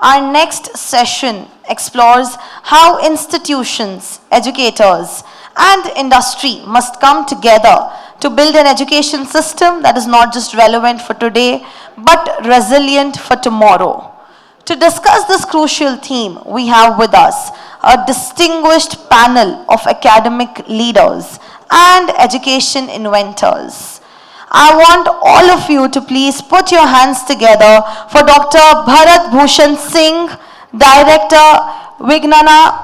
Our next session explores how institutions, educators, and industry must come together to build an education system that is not just relevant for today, but resilient for tomorrow. To discuss this crucial theme, we have with us a distinguished panel of academic leaders and education inventors. I want all of you to please put your hands together for Dr. Bharat Bhushan Singh, Director, Vignana,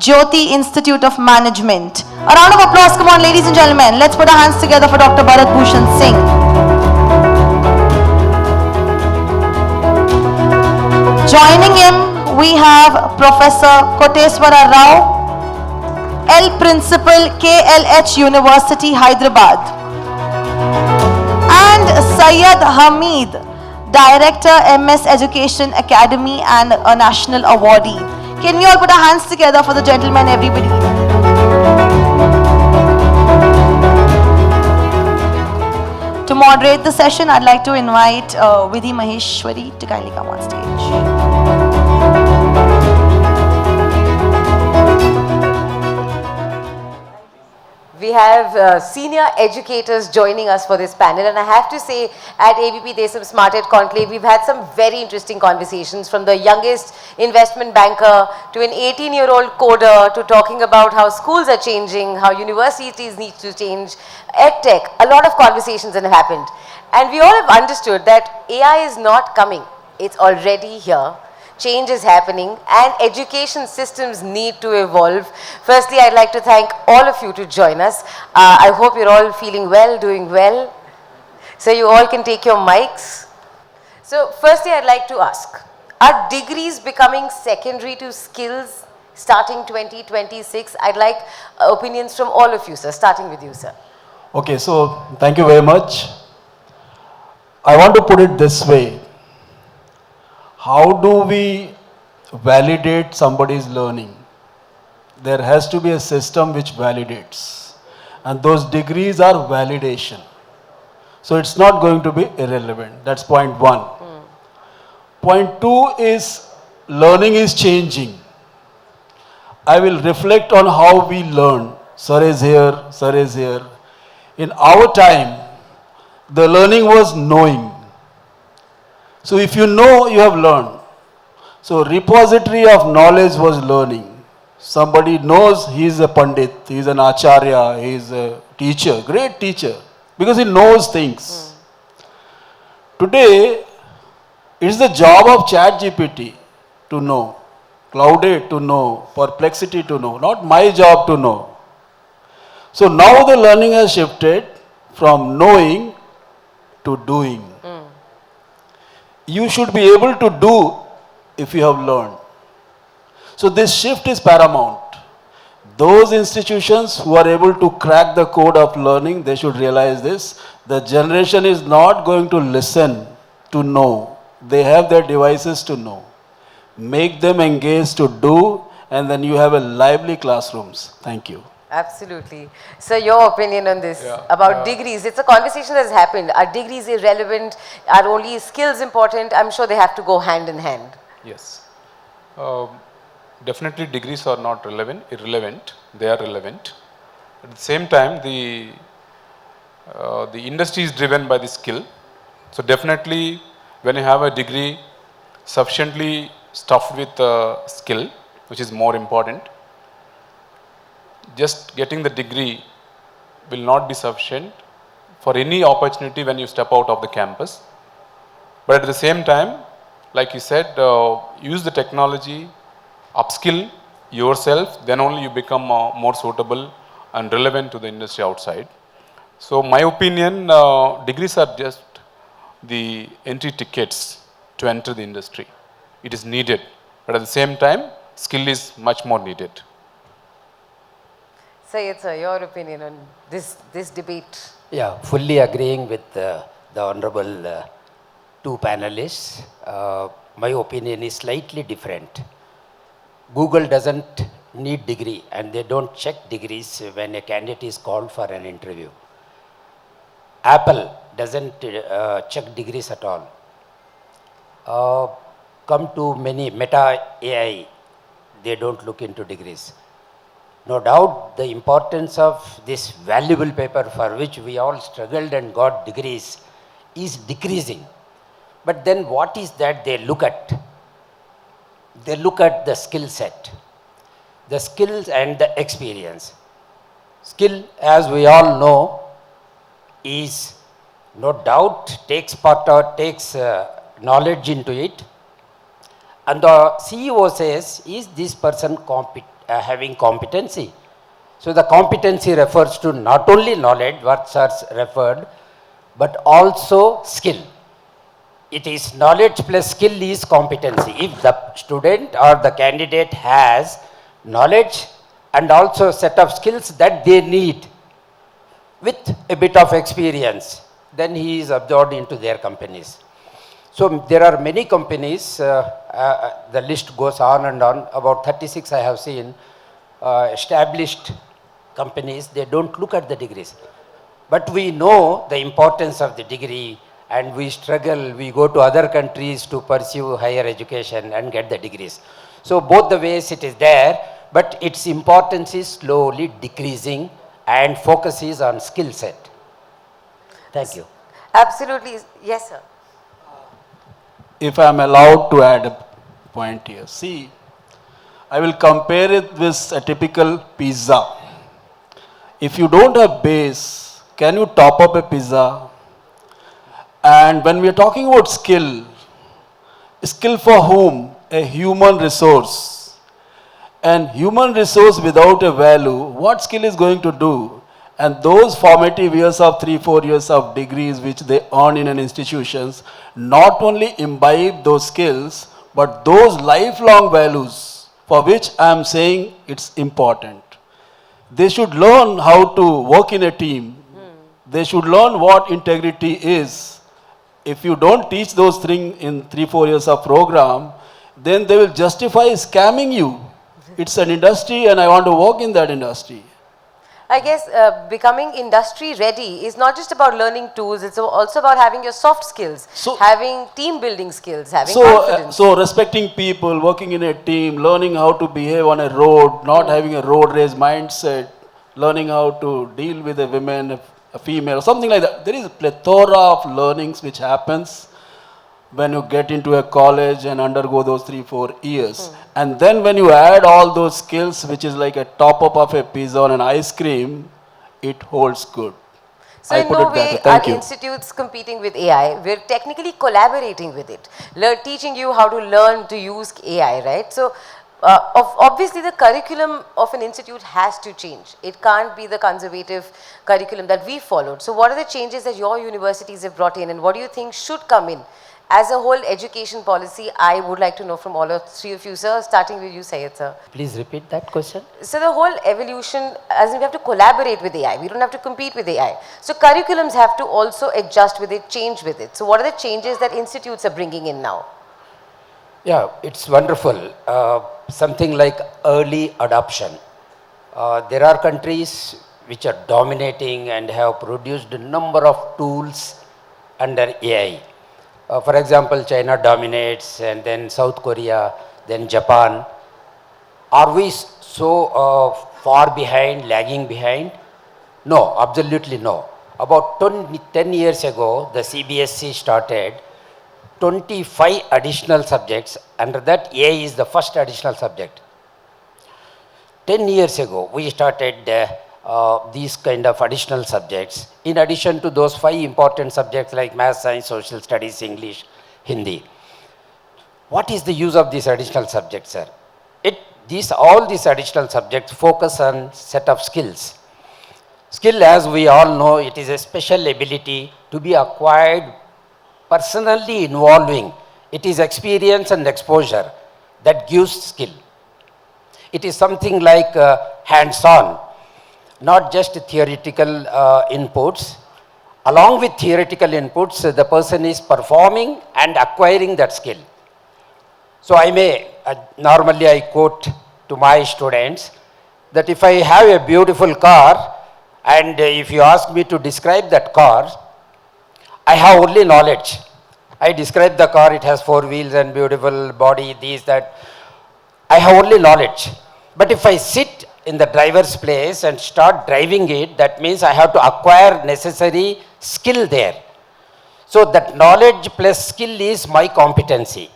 Jyothi Institute of Management. A round of applause, come on ladies and gentlemen. Let's put our hands together for Dr. Bharat Bhushan Singh. Joining him, we have Professor Koteswara Rao, L Principal, KLH University, Hyderabad. And Syed Hameed, Director, MS Education Academy and a National Awardee. Can we all put our hands together for the gentlemen, everybody? To moderate the session, I'd like to invite Vidhi Maheshwari to kindly come on stage. We have senior educators joining us for this panel, and I have to say at ABP Desam Smart Ed Conclave, we've had some very interesting conversations, from the youngest investment banker to an 18-year-old coder to talking about how schools are changing, how universities need to change, EdTech. A lot of conversations have happened. And we all have understood that AI is not coming. It's already here. Change is happening and education systems need to evolve. Firstly, I'd like to thank all of you to join us. I hope you're all feeling well, doing well. So you all can take your mics. So firstly, I'd like to ask, are degrees becoming secondary to skills starting 2026? I'd like opinions from all of you, sir, starting with you, sir. Okay, so thank you very much. I want to put it this way. How do we validate somebody's learning? There has to be a system which validates. And those degrees are validation. So it's not going to be irrelevant. That's point one. Point two is learning is changing. I will reflect on how we learn. Sir is here, sir is here. In our time, the learning was knowing. So if you know, you have learned. So repository of knowledge was learning. Somebody knows he is a pandit, he is an acharya, he is a teacher, great teacher, because he knows things. Today, it's the job of ChatGPT to know, Cloudate to know, Perplexity to know, not my job to know. So now the learning has shifted from knowing to doing. You should be able to do if you have learned. So this shift is paramount. Those institutions who are able to crack the code of learning, they should realize this. The generation is not going to listen to know. They have their devices to know. Make them engage to do, and then you have a lively classrooms. Thank you. Absolutely. So your opinion on this, about degrees, it's a conversation that has happened. Are degrees irrelevant? Are only skills important? I'm sure they have to go hand in hand. Yes. Definitely degrees are not irrelevant. They are relevant. At the same time, the industry is driven by the skill. So definitely when you have a degree sufficiently stuffed with skill, which is more important, just getting the degree will not be sufficient for any opportunity when you step out of the campus. But at the same time, like you said, use the technology, upskill yourself, then only you become more suitable and relevant to the industry outside. So my opinion, degrees are just the entry tickets to enter the industry. It is needed, but at the same time, skill is much more needed. Syed, sir, your opinion on this debate? Yeah, fully agreeing with the honorable two panelists. My opinion is slightly different. Google doesn't need degree, and they don't check degrees when a candidate is called for an interview. Apple doesn't check degrees at all. come to many meta AI, they don't look into degrees. No doubt the importance of this valuable paper for which we all struggled and got degrees is decreasing. But then what is that they look at? They look at the skill set, the skills and the experience. Skill, as we all know, is no doubt takes knowledge into it. And the CEO says, is this person having competency? So the competency refers to not only knowledge, what sirs referred, but also skill. It is knowledge plus skill is competency. If the student or the candidate has knowledge and also a set of skills that they need with a bit of experience, then he is absorbed into their companies. So there are many companies, the list goes on and on, about 36 I have seen, established companies, they don't look at the degrees. But we know the importance of the degree and we struggle, we go to other countries to pursue higher education and get the degrees. So both the ways it is there, but its importance is slowly decreasing and focuses on skill set. Thank you. Absolutely. Yes, sir. If I am allowed to add a point here. See, I will compare it with a typical pizza. If you don't have base, can you top up a pizza? And when we are talking about skill, skill for whom? A human resource. And human resource without a value, what skill is going to do? And those formative years of 3-4 years of degrees which they earn in an institutions, not only imbibe those skills, but those lifelong values for which I am saying it's important. They should learn how to work in a team. They should learn what integrity is. If you don't teach those things in 3-4 years of program, then they will justify scamming you. It's an industry and I want to work in that industry. I guess becoming industry ready is not just about learning tools, it's also about having your soft skills, having team building skills, having confidence. So respecting people, working in a team, learning how to behave on a road, not having a road race mindset, learning how to deal with a woman, a female, something like that. There is a plethora of learnings which happens when you get into a college and undergo those 3-4 years. And then when you add all those skills, which is like a top up of a pizza on an ice cream, it holds good. So in no way are institutes competing with AI, we're technically collaborating with it, teaching you how to learn to use AI, right? So obviously the curriculum of an institute has to change. It can't be the conservative curriculum that we followed. So what are the changes that your universities have brought in and what do you think should come in? As a whole education policy, I would like to know from all three of you, sir, starting with you, Syed, sir. Please repeat that question. So the whole evolution, as in we have to collaborate with AI, we don't have to compete with AI. So curriculums have to also adjust with it, change with it. So what are the changes that institutes are bringing in now? Yeah, it's wonderful. Something like early adoption. There are countries which are dominating and have produced a number of tools under AI. For example, China dominates and then South Korea, then Japan. Are we so far behind, lagging behind? No, absolutely no. About 10 years ago, the CBSE started 25 additional subjects. Under that, AI is the first additional subject. 10 years ago, we started these kind of additional subjects, in addition to those 5 important subjects like math, science, social studies, English, Hindi. What is the use of these additional subjects, sir? All these additional subjects focus on set of skills. Skill, as we all know, it is a special ability to be acquired personally involving. It is experience and exposure that gives skill. It is something like hands-on. Not just theoretical inputs. Along with theoretical inputs, the person is performing and acquiring that skill. So normally I quote to my students that if I have a beautiful car and if you ask me to describe that car, I have only knowledge. I describe the car, it has 4 wheels and beautiful body, these, that. I have only knowledge. But if I sit in the driver's place and start driving it, that means I have to acquire necessary skill there. So that knowledge plus skill is my competency.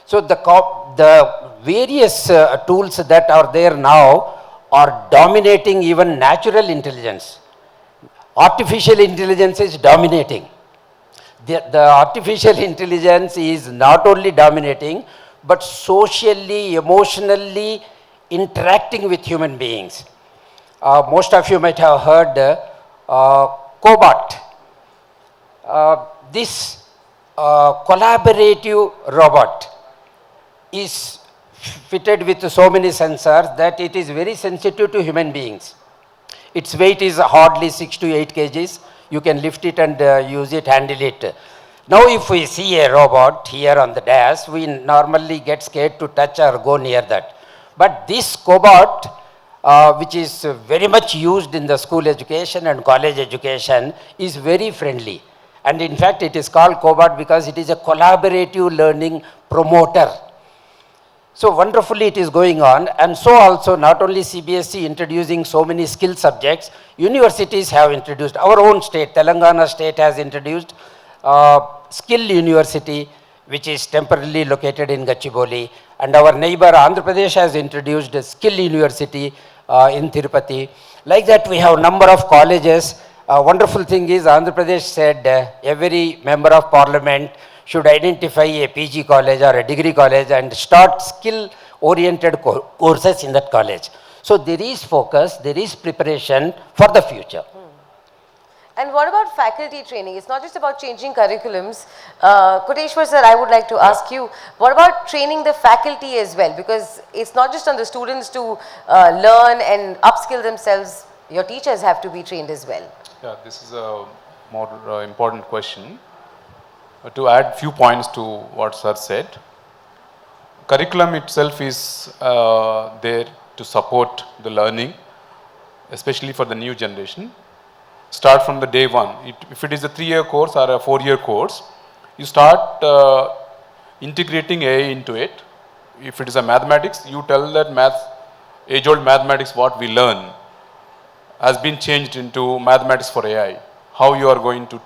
So the various tools that are there now are dominating even natural intelligence. Artificial intelligence is dominating. The artificial intelligence is not only dominating, but socially, emotionally interacting with human beings. Most of you might have heard Cobot. This collaborative robot is fitted with so many sensors that it is very sensitive to human beings. Its weight is hardly 6 to 8 kgs. You can lift it and use it, handle it. Now if we see a robot here on the dash, we normally get scared to touch or go near that. But this cobot, which is very much used in the school education and college education, is very friendly. And in fact, it is called cobot because it is a collaborative learning promoter. So wonderfully it is going on, and so also not only CBSE introducing so many skill subjects, universities have introduced. Our own state, Telangana state, has introduced Skill University, which is temporarily located in Gachibowli, and our neighbor Andhra Pradesh has introduced a Skill University in Tirupati. Like that, we have number of colleges. Wonderful thing is Andhra Pradesh said every member of parliament should identify a PG college or a degree college and start skill-oriented courses in that college. So there is focus, there is preparation for the future. And what about faculty training? It's not just about changing curriculums. Koteswara sir, I would like to ask you, what about training the faculty as well? Because it's not just on the students to learn and upskill themselves. Your teachers have to be trained as well. Yeah, this is a more important question. To add few points to what sir said, curriculum itself is there to support the learning, especially for the new generation. Start from the day one. If it is a 3-year course or a 4-year course, you start integrating AI into it. If it is a mathematics, you tell that age-old mathematics what we learn has been changed into mathematics for AI. How you are going to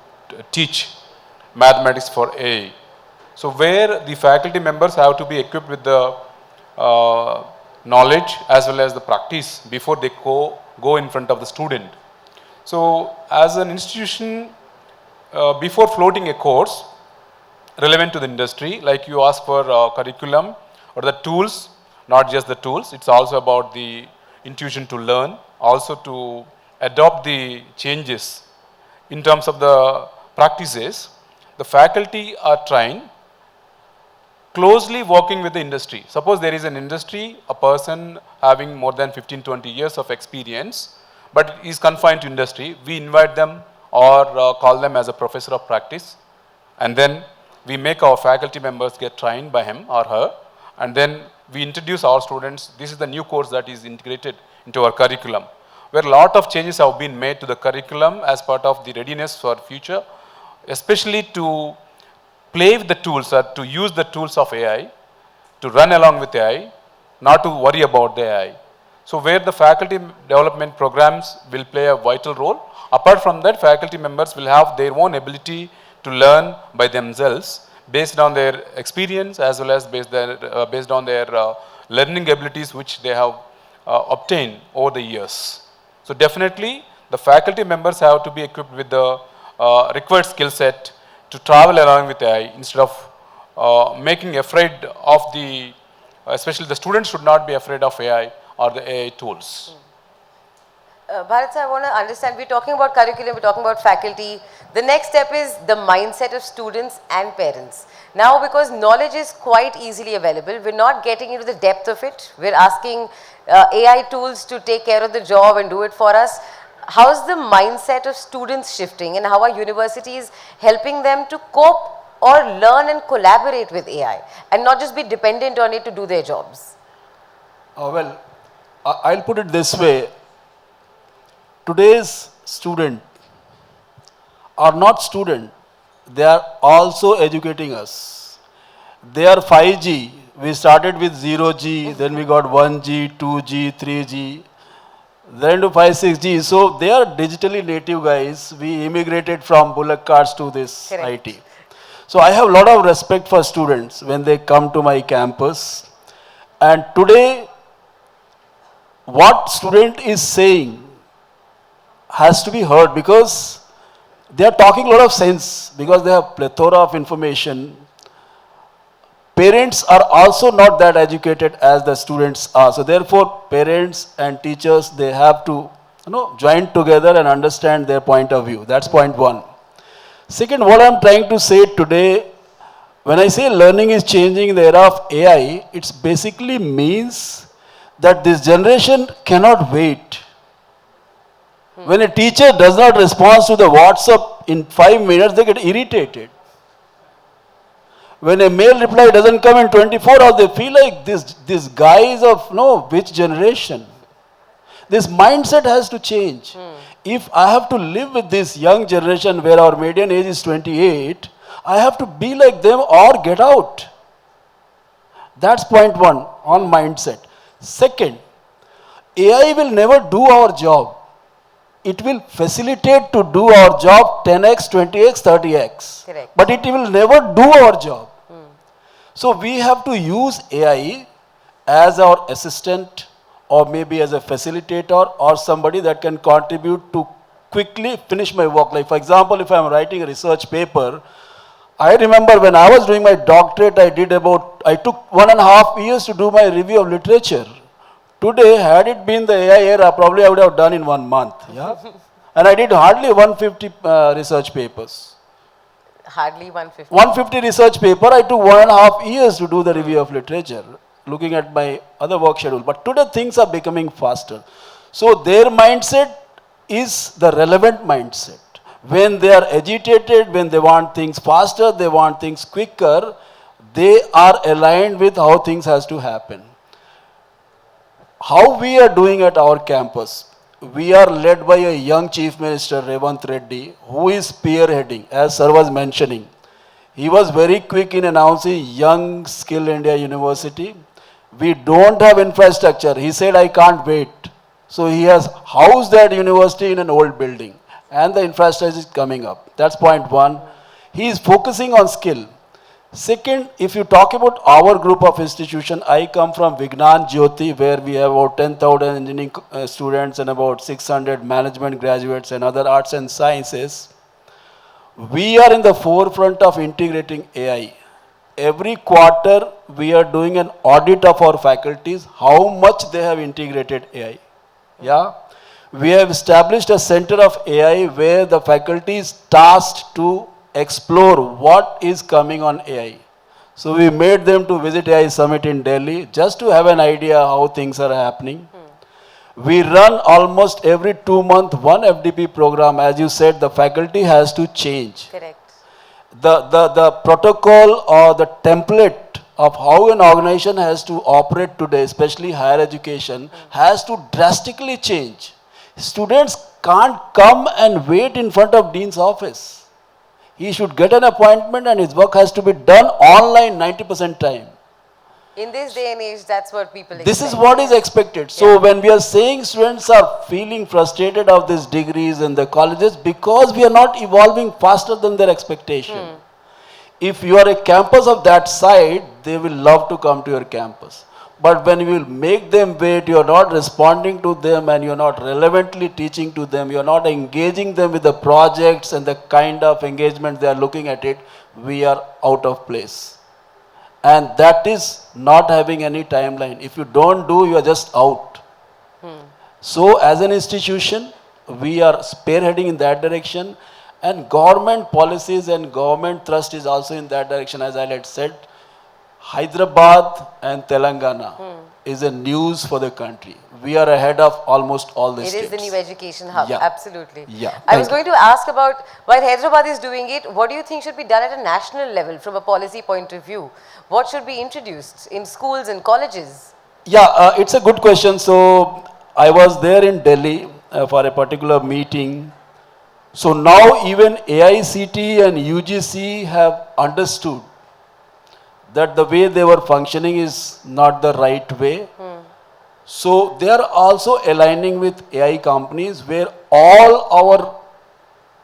teach mathematics for AI. So where the faculty members have to be equipped with the knowledge as well as the practice before they go in front of the student. So as an institution, before floating a course relevant to the industry, like you ask for curriculum or the tools, not just the tools, it's also about the intuition to learn, also to adopt the changes in terms of the practices. The faculty are trained closely working with the industry. Suppose there is an industry, a person having more than 15-20 years of experience, but is confined to industry, we invite them or call them as a professor of practice, and then we make our faculty members get trained by him or her, and then we introduce our students. This is the new course that is integrated into our curriculum, where a lot of changes have been made to the curriculum as part of the readiness for future, especially to play with the tools or to use the tools of AI, to run along with AI, not to worry about the AI. So where the faculty development programs will play a vital role. Apart from that, faculty members will have their own ability to learn by themselves based on their experience as well as based on their learning abilities which they have obtained over the years. So definitely the faculty members have to be equipped with the required skill set to travel along with AI instead of making afraid of the, especially the students should not be afraid of AI or the AI tools. Bharat sir, I want to understand, we're talking about curriculum, we're talking about faculty. The next step is the mindset of students and parents. Now, because knowledge is quite easily available, we're not getting into the depth of it. We're asking AI tools to take care of the job and do it for us. How's the mindset of students shifting, and how are universities helping them to cope or learn and collaborate with AI and not just be dependent on it to do their jobs? Well, I'll put it this way. Today's student are not student, they are also educating us. They are 5G. We started with 0G, then we got 1G, 2G, 3G, then to 5, 6G. So they are digitally native guys. We immigrated from bullock carts to this Correct. IT. So I have a lot of respect for students when they come to my campus. And today, what student is saying has to be heard because they are talking a lot of sense because they have plethora of information. Parents are also not that educated as the students are. So therefore, parents and teachers, they have to join together and understand their point of view. That's point one. Second, what I'm trying to say today, when I say learning is changing in the era of AI, it basically means that this generation cannot wait. When a teacher does not respond to the WhatsApp in 5 minutes, they get irritated. When a mail reply doesn't come in 24 hours, they feel like this guy is of which generation. This mindset has to change. If I have to live with this young generation where our median age is 28, I have to be like them or get out. That's point one on mindset. Second, AI will never do our job. It will facilitate to do our job 10x, 20x, 30x. Correct. But it will never do our job. So we have to use AI as our assistant or maybe as a facilitator or somebody that can contribute to quickly finish my work. Like for example, if I am writing a research paper, I remember when I was doing my doctorate, I took 1.5 years to do my review of literature. Today, had it been the AI era, probably I would have done in 1 month. Yeah? And I did hardly 150 research papers. Hardly 150. 150 research paper, I took 1.5 years to do the review of literature, looking at my other work schedule. But today things are becoming faster. So their mindset is the relevant mindset. When they are agitated, when they want things faster, they want things quicker, they are aligned with how things has to happen. How we are doing at our campus? We are led by a young Chief Minister, Revant Reddy, who is spearheading, as Sir was mentioning. He was very quick in announcing Young Skill India University. We don't have infrastructure. He said, I can't wait. So he has housed that university in an old building. And the infrastructure is coming up. That's point one. He is focusing on skill. Second, if you talk about our group of institution, I come from Vignana, Jyothi, where we have about 10,000 engineering students and about 600 management graduates and other arts and sciences. We are in the forefront of integrating AI. Every quarter, we are doing an audit of our faculties, how much they have integrated AI. Yeah? We have established a center of AI where the faculty is tasked to explore what is coming on AI. So we made them to visit AI Summit in Delhi just to have an idea how things are happening. We run almost every 2 months one FDP program. As you said, the faculty has to change. Correct. The protocol or the template of how an organization has to operate today, especially higher education, has to drastically change. Students can't come and wait in front of Dean's office. He should get an appointment and his work has to be done online 90% time. In this day and age, that's what people expect. This is what is expected. So when we are saying students are feeling frustrated of these degrees in the colleges because we are not evolving faster than their expectation. If you are a campus of that side, they will love to come to your campus. But when you will make them wait, you are not responding to them and you are not relevantly teaching to them, you are not engaging them with the projects and the kind of engagement they are looking at it, we are out of place. And that is not having any timeline. If you don't do, you are just out. So as an institution, we are spearheading in that direction, and government policies and government thrust is also in that direction. As I had said, Hyderabad and Telangana is a news for the country. We are ahead of almost all the It states. is the new education hub, Yeah. absolutely. Yeah. I was going to ask about, while Hyderabad is doing it, what do you think should be done at a national level from a policy point of view? What should be introduced in schools and colleges? Yeah, it's a good question. So I was there in Delhi for a particular meeting So now even AICT and UGC have understood that the way they were functioning is not the right way. So they are also aligning with AI companies where all our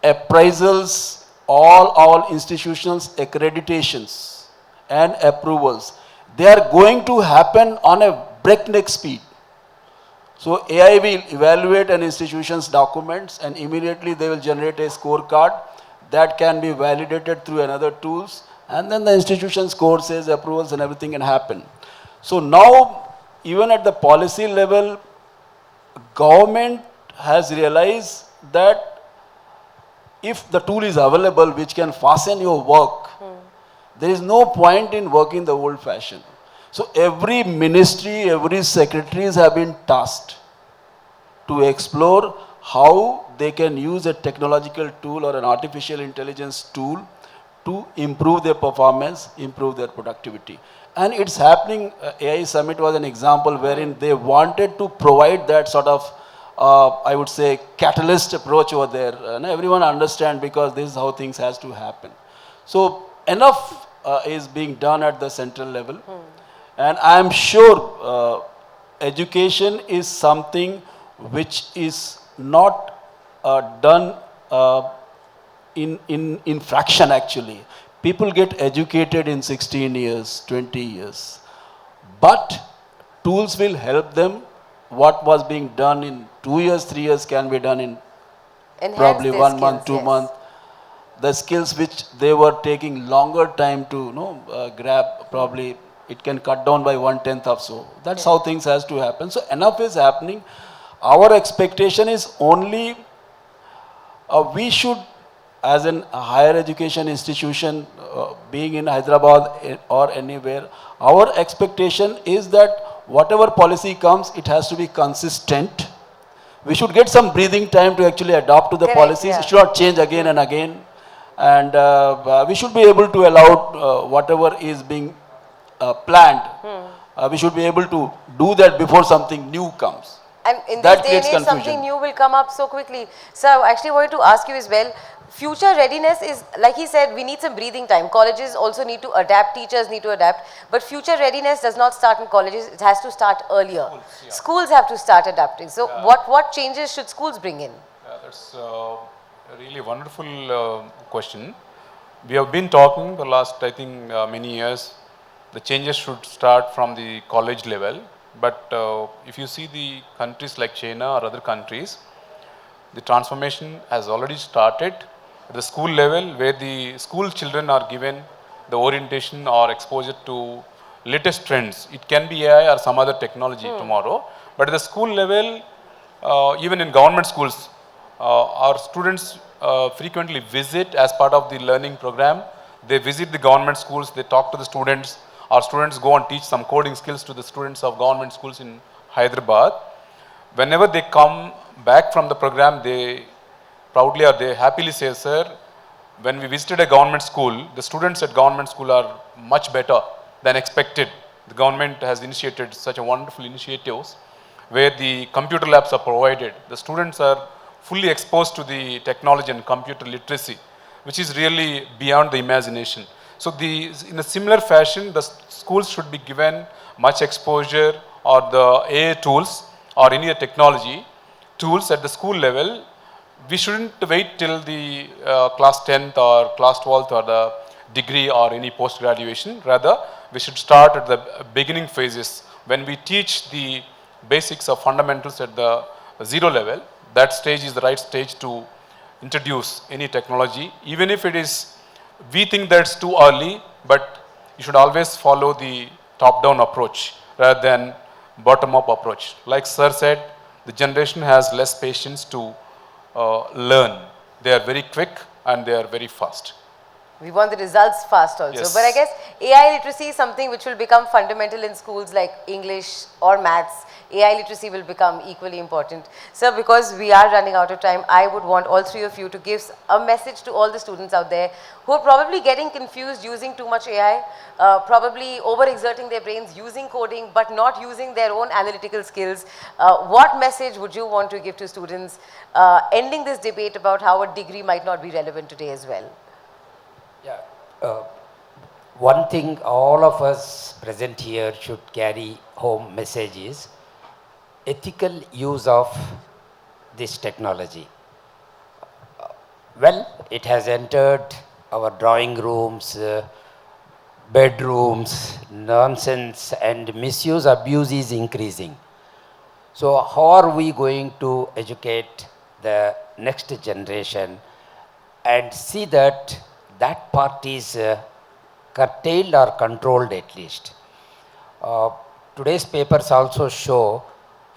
appraisals, all our institutions, accreditations and approvals, they are going to happen on a breakneck speed. So AI will evaluate an institution's documents and immediately they will generate a scorecard that can be validated through another tools, and then the institution score says approvals and everything can happen. So now even at the policy level, government has realized that if the tool is available which can fasten your work, there is no point in working the old fashion. So every ministry, every secretaries have been tasked to explore how they can use a technological tool or an artificial intelligence tool to improve their performance, improve their productivity. And it's happening. AI Summit was an example wherein they wanted to provide that sort of, I would say, catalyst approach over there. And everyone understand because this is how things has to happen. So enough is being done at the central level. And I am sure education is something which is not done in fraction actually. People get educated in 16 years, 20 years. But tools will help them. What was being done in 2 years, 3 years can be done in Enhance probably their 1 month, skills, 2 months. The skills which they were taking longer time to grab, probably it can cut down by 1/10 or so. That's how things has to happen. So enough is happening. Our expectation is only we should, as a higher education institution, being in Hyderabad or anywhere, our expectation is that whatever policy comes, it has to be consistent. We should get some breathing time to actually adapt to the Correct, policies. yeah. It should not change again and again. And we should be able to allow whatever is being planned. We should be able to do that before something new comes. And in That this day and creates age, something confusion. new will come up so quickly. So I actually wanted to ask you as well, future readiness is, like he said, we need some breathing time. Colleges also need to adapt, teachers need to adapt. But future readiness does not start in colleges, it has to start earlier. Schools have to start adapting. So what changes should schools bring in? That's a really wonderful question. We have been talking the last, I think, many years. The changes should start from the college level. But if you see the countries like China or other countries, the transformation has already started at the school level, where the school children are given the orientation or exposure to latest trends. It can be AI or some other technology tomorrow. But at the school level, even in government schools, our students frequently visit as part of the learning program. They visit the government schools, they talk to the students. Our students go and teach some coding skills to the students of government schools in Hyderabad. Whenever they come back from the program, they proudly or they happily say, sir, when we visited a government school, the students at government school are much better than expected. The government has initiated such a wonderful initiatives where the computer labs are provided. The students are fully exposed to the technology and computer literacy, which is really beyond the imagination. So in a similar fashion, the schools should be given much exposure or the AI tools or any technology tools at the school level. We shouldn't wait till the class 10th or class 12th or the degree or any post-graduation. Rather, we should start at the beginning phases when we teach the basics of fundamentals at the zero level. That stage is the right stage to introduce any technology, even if it is, we think that's too early, but you should always follow the top-down approach rather than bottom-up approach. Like sir said, the generation has less patience to learn. They are very quick and they are very fast. We want the results fast also. Yes. But I guess AI literacy is something which will become fundamental in schools like English or maths. AI literacy will become equally important. Sir, because we are running out of time, I would want all three of you to give a message to all the students out there who are probably getting confused using too much AI, probably overexerting their brains using coding but not using their own analytical skills. What message would you want to give to students ending this debate about how a degree might not be relevant today as well? Yeah. One thing all of us present here should carry home message is ethical use of this technology. Well, it has entered our drawing rooms, bedrooms, nonsense and misuse, abuse is increasing. So how are we going to educate the next generation and see that that part is curtailed or controlled at least? Today's papers also show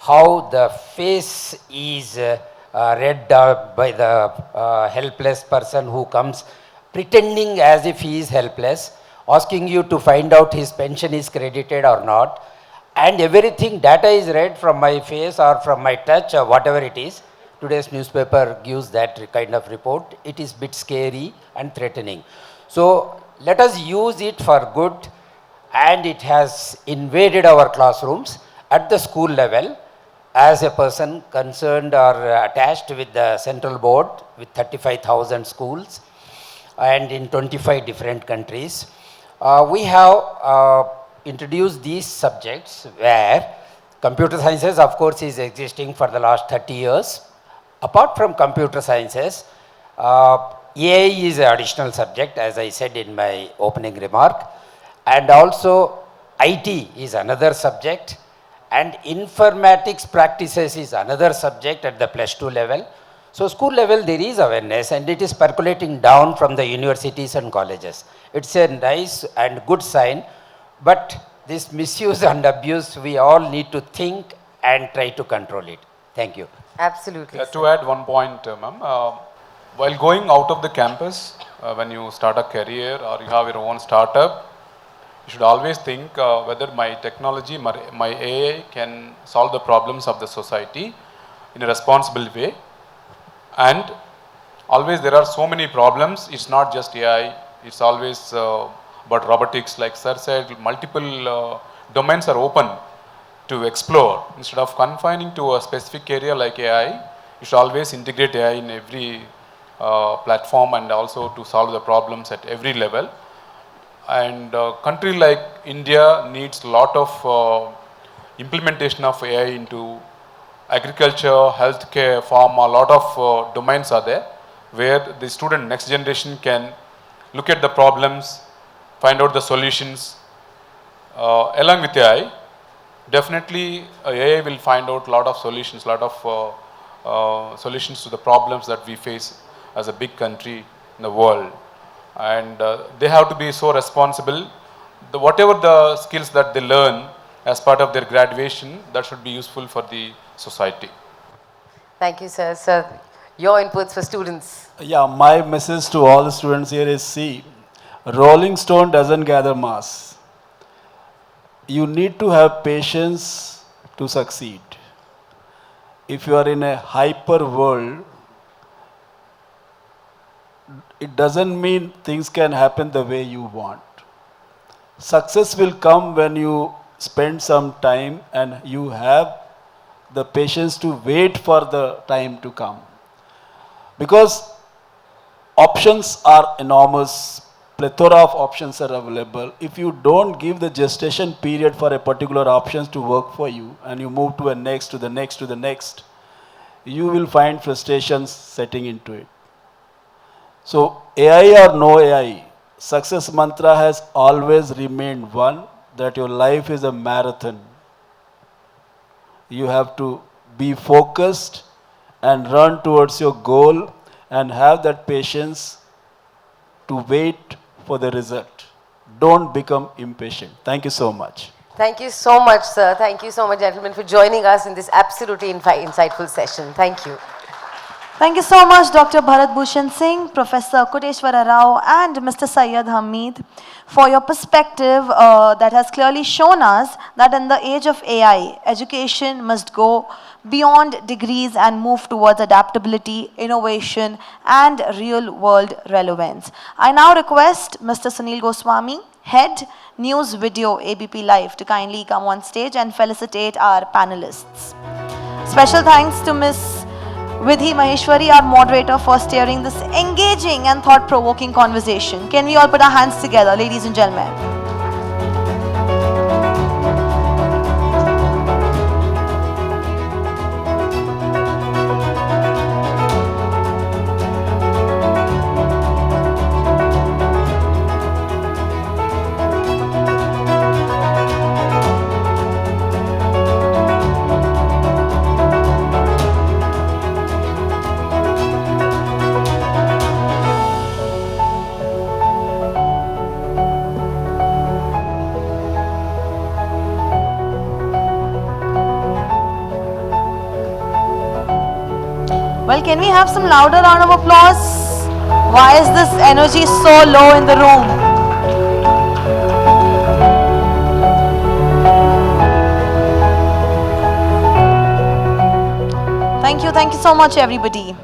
how the face is read by the helpless person who comes pretending as if he is helpless, asking you to find out his pension is credited or not, and everything data is read from my face or from my touch or whatever it is. Today's newspaper gives that kind of report. It is bit scary and threatening. So let us use it for good, and it has invaded our classrooms at the school level. As a person concerned or attached with the central board with 35,000 schools and in 25 different countries, we have introduced these subjects where computer sciences, of course, is existing for the last 30 years. Apart from computer sciences, AI is an additional subject, as I said in my opening remark, and also IT is another subject, and informatics practices is another subject at the +2 level. So school level there is awareness, and it is percolating down from the universities and colleges. It's a nice and good sign, but this misuse and abuse, we all need to think and try to control it. Thank you. Absolutely. To add one point, ma'am, while going out of the campus, when you start a career or you have your own startup, you should always think whether my technology, my AI can solve the problems of the society in a responsible way. And always there are so many problems. It's not just AI. It's always about robotics, like sir said, multiple domains are open to explore. Instead of confining to a specific area like AI, you should always integrate AI in every platform and also to solve the problems at every level. And a country like India needs a lot of implementation of AI into agriculture, healthcare, pharma. A lot of domains are there where the student, next generation, can look at the problems, find out the solutions. Along with AI, definitely AI will find out a lot of solutions, solutions to the problems that we face as a big country in the world. And they have to be so responsible. Whatever the skills that they learn as part of their graduation, that should be useful for the society. Thank you, sir. Sir, your inputs for students. Yeah, my message to all the students here is, see, Rolling Stone doesn't gather mass. You need to have patience to succeed. If you are in a hyper world, it doesn't mean things can happen the way you want. Success will come when you spend some time and you have the patience to wait for the time to come. Because options are enormous, plethora of options are available. If you don't give the gestation period for a particular options to work for you and you move to a next, to the next, to the next, you will find frustrations setting into it. So AI or no AI, success mantra has always remained one, that your life is a marathon. You have to be focused and run towards your goal and have that patience to wait for the result. Don't become impatient. Thank you so much. Thank you so much, sir. Thank you so much, gentlemen, for joining us in this absolutely insightful session. Thank you. Thank you so much, Dr. Bharat Bhushan Singh, Professor Koteswara Rao, and Mr. Syed Hameed, for your perspective that has clearly shown us that in the age of AI, education must go beyond degrees and move towards adaptability, innovation, and real-world relevance. I now request Mr. Sunil Goswami, Head News Video ABP Live, to kindly come on stage and felicitate our panelists. Special thanks to Ms. Vidhi Maheshwari, our moderator, for steering this engaging and thought-provoking conversation. Can we all put our hands together, ladies and gentlemen? Well, can we have some louder round of applause? Why is this energy so low in the room? Thank you so much, everybody.